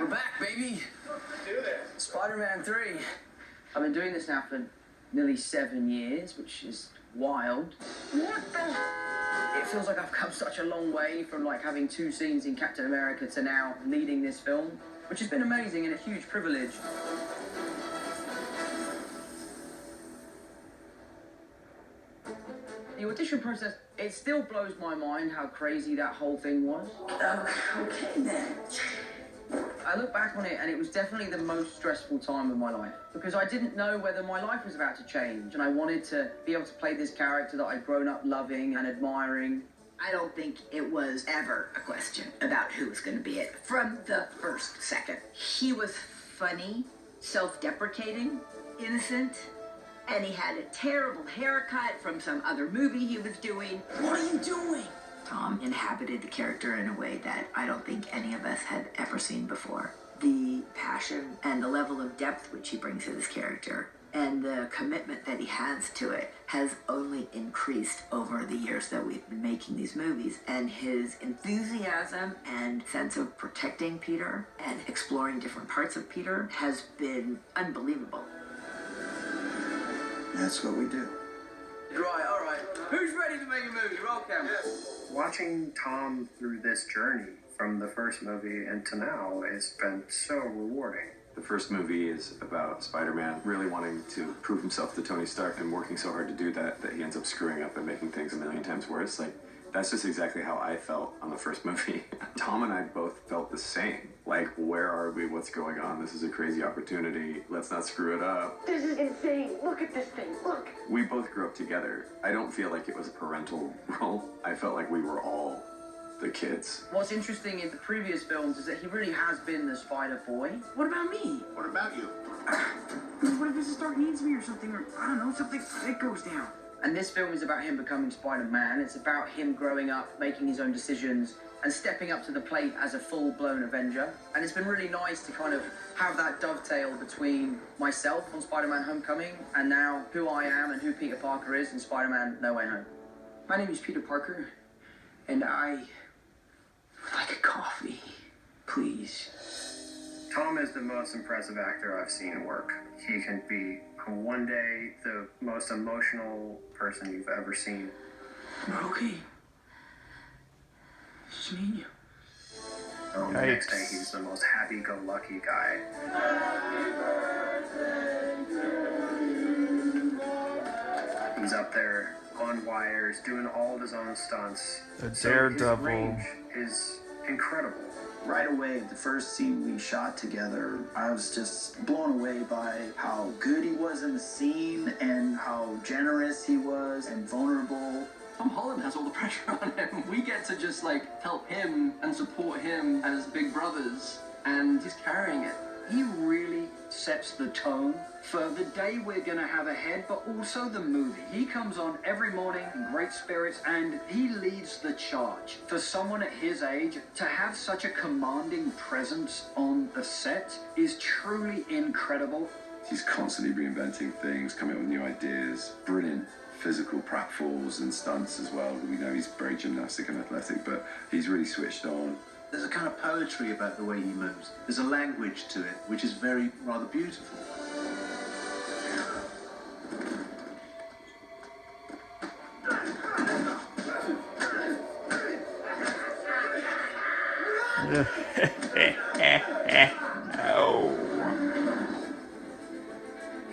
We're back, baby. Do this. Spider-Man 3. I've been doing this now for nearly 7 years, which is wild. What the? It feels like I've come such a long way from like having 2 scenes in Captain America to now leading this film, which has been amazing and a huge privilege. The audition process, it still blows my mind how crazy that whole thing was. Okay then. I look back on it and it was definitely the most stressful time of my life because I didn't know whether my life was about to change and I wanted to be able to play this character that I'd grown up loving and admiring. I don't think it was ever a question about who was going to be it from the first second. He was funny, self-deprecating, innocent, and he had a terrible haircut from some other movie he was doing. What are you doing? Tom inhabited the character in a way that I don't think any of us had ever seen before. The passion and the level of depth which he brings to this character and the commitment that he has to it has only increased over the years that we've been making these movies. And his enthusiasm and sense of protecting Peter and exploring different parts of Peter has been unbelievable. That's what we do. Right, all right. Who's ready to make a movie? Roll camera. Yes. Watching Tom through this journey from the first movie and to now has been so rewarding. The first movie is about Spider-Man really wanting to prove himself to Tony Stark and working so hard to do that that he ends up screwing up and making things a million times worse. Like, that's just exactly how I felt on the first movie. Tom and I both felt the same. Like, where are we? What's going on? This is a crazy opportunity. Let's not screw it up. This is insane. Look at this thing. Look. We both grew up together. I don't feel like it was a parental role. I felt like we were all the kids. What's interesting in the previous films is that he really has been the Spider Boy. What about me? What about you? What if Mrs. Stark needs me or something, or I don't know, something that goes down? And this film is about him becoming Spider-Man. It's about him growing up, making his own decisions, and stepping up to the plate as a full-blown Avenger. And it's been really nice to kind of have that dovetail between myself on Spider-Man Homecoming and now who I am and who Peter Parker is in Spider-Man No Way Home. My name is Peter Parker, and I would like a coffee, please. Tom is the most impressive actor I've seen work. He can be, on one day, the most emotional person you've ever seen. We're okay. It's just me and you. The next day, he's the most happy-go-lucky guy. He's up there on wires, doing all of his own stunts. The So Daredevil. his range is incredible. Right away, the first scene we shot together, I was just blown away by how good he was in the scene and how generous he was and vulnerable. Tom Holland has all the pressure on him. We get to just like help him and support him as big brothers, and he's carrying it. He really sets the tone for the day we're gonna have ahead, but also the movie. He comes on every morning in great spirits and he leads the charge. For someone at his age, to have such a commanding presence on the set is truly incredible. He's constantly reinventing things, coming up with new ideas, brilliant physical pratfalls and stunts as well. We know he's very gymnastic and athletic, but he's really switched on. There's a kind of poetry about the way he moves. There's a language to it, which is rather beautiful.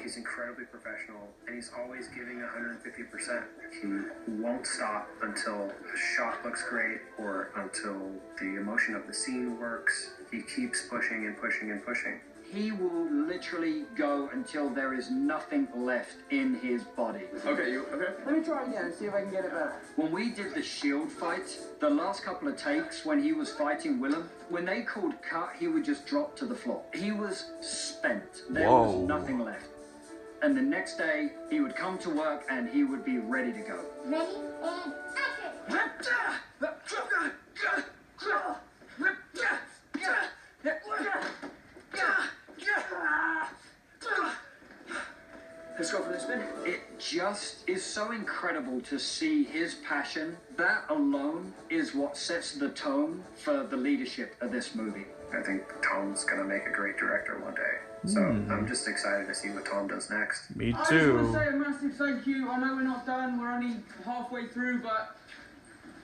He's incredibly professional, and he's always giving 150%. He won't stop until a shot looks great or until the emotion of the scene works. He keeps pushing and pushing and pushing. He will literally go until there is nothing left in his body. Okay, you okay? Let me try again and see if I can get it better. When we did the shield fight, the last couple of takes when he was fighting Willem, when they called cut, he would just drop to the floor. He was spent. There was nothing left. And the next day, he would come to work and he would be ready to go. Ready and action! Let's go for the spin. It just is so incredible to see his passion. That alone is what sets the tone for the leadership of this movie. I think Tom's gonna make a great director one day. So I'm just excited to see what Tom does next. Me I just want to too. say a massive thank you. I know we're not done, we're only halfway through, but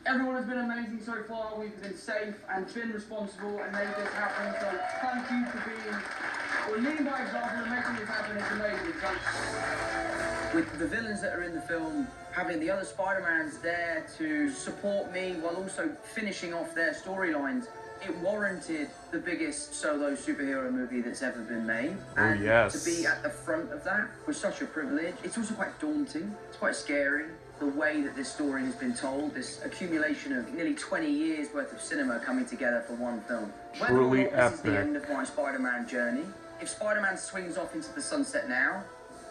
everyone has been amazing so far. We've been safe and been responsible and made this happen. So thank you for leading by example and making this happen. It's amazing. So, With the villains that are in the film, having the other Spider-Mans there to support me while also finishing off their storylines, it warranted the biggest solo superhero movie that's ever been made. And yes. to be at the front of that was such a privilege. It's also quite daunting. It's quite scary. The way that this story has been told, this accumulation of nearly 20 years worth of cinema coming together for one film. Whether Truly or not this is the epic. end of my Spider-Man journey, if Spider-Man swings off into the sunset now,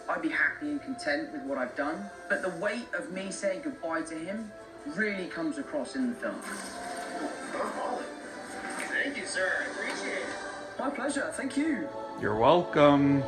I'd be happy and content with what I've done. But the weight of me saying goodbye to him really comes across in the film. Thank you, sir. I appreciate it. My pleasure, thank you. You're welcome.